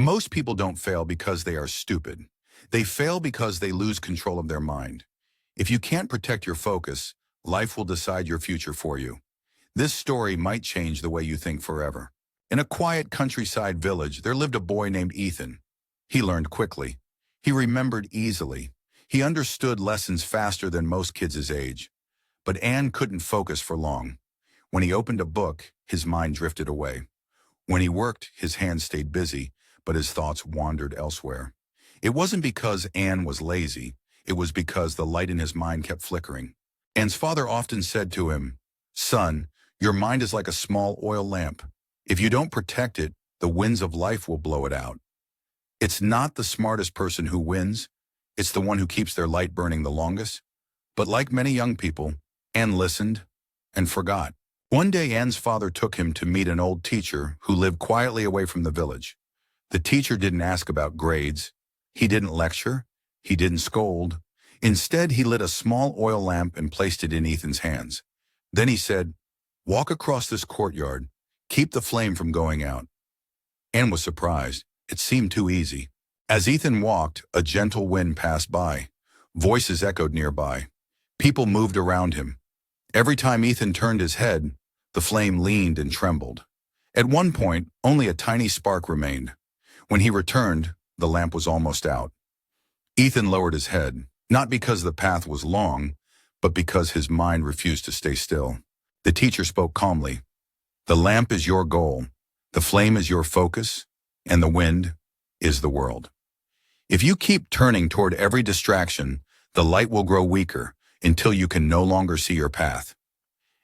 Most people don't fail because they are stupid. They fail because they lose control of their mind. If you can't protect your focus, life will decide your future for you. This story might change the way you think forever. In a quiet countryside village, there lived a boy named Ethan. He learned quickly. He remembered easily. He understood lessons faster than most kids his age. But Anne couldn't focus for long. When he opened a book, his mind drifted away. When he worked, his hands stayed busy, but his thoughts wandered elsewhere. It wasn't because Anne was lazy. It was because the light in his mind kept flickering. Anne's father often said to him, "Son, your mind is like a small oil lamp. If you don't protect it, the winds of life will blow it out." It's not the smartest person who wins. It's the one who keeps their light burning the longest. But like many young people, Anne listened and forgot. One day, Anne's father took him to meet an old teacher who lived quietly away from the village. The teacher didn't ask about grades. He didn't lecture. He didn't scold. Instead, he lit a small oil lamp and placed it in Ethan's hands. Then he said, "Walk across this courtyard. Keep the flame from going out." Anne was surprised. It seemed too easy. As Ethan walked, a gentle wind passed by. Voices echoed nearby. People moved around him. Every time Ethan turned his head, the flame leaned and trembled. At one point, only a tiny spark remained. When he returned, the lamp was almost out. Ethan lowered his head, not because the path was long, but because his mind refused to stay still. The teacher spoke calmly. "The lamp is your goal, the flame is your focus, and the wind is the world. If you keep turning toward every distraction, the light will grow weaker until you can no longer see your path."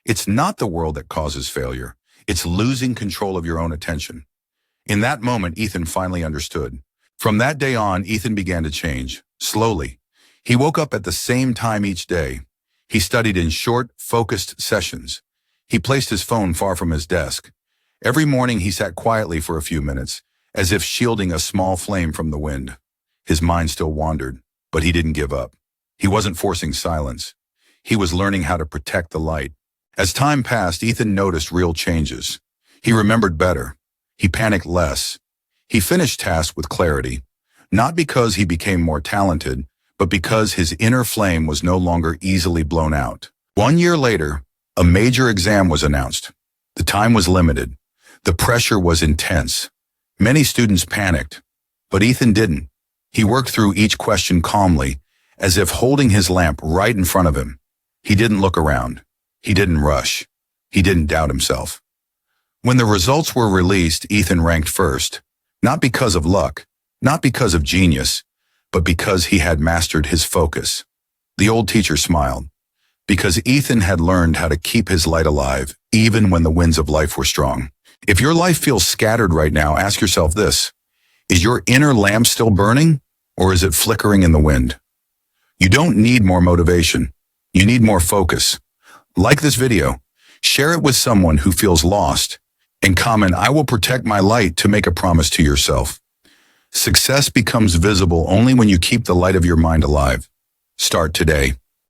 It's not the world that causes failure. It's losing control of your own attention. In that moment, Ethan finally understood. From that day on, Ethan began to change, slowly. He woke up at the same time each day. He studied in short, focused sessions. He placed his phone far from his desk. Every morning he sat quietly for a few minutes, as if shielding a small flame from the wind. His mind still wandered, but he didn't give up. He wasn't forcing silence. He was learning how to protect the light. As time passed, Ethan noticed real changes. He remembered better. He panicked less. He finished tasks with clarity, not because he became more talented, but because his inner flame was no longer easily blown out. 1 year later, a major exam was announced. The time was limited. The pressure was intense. Many students panicked, but Ethan didn't. He worked through each question calmly, as if holding his lamp right in front of him. He didn't look around. He didn't rush. He didn't doubt himself. When the results were released, Ethan ranked first, not because of luck, not because of genius, but because he had mastered his focus. The old teacher smiled, because Ethan had learned how to keep his light alive, even when the winds of life were strong. If your life feels scattered right now, ask yourself this: is your inner lamp still burning, or is it flickering in the wind? You don't need more motivation. You need more focus. Like this video, share it with someone who feels lost, and comment, "I will protect my light," to make a promise to yourself. Success becomes visible only when you keep the light of your mind alive. Start today.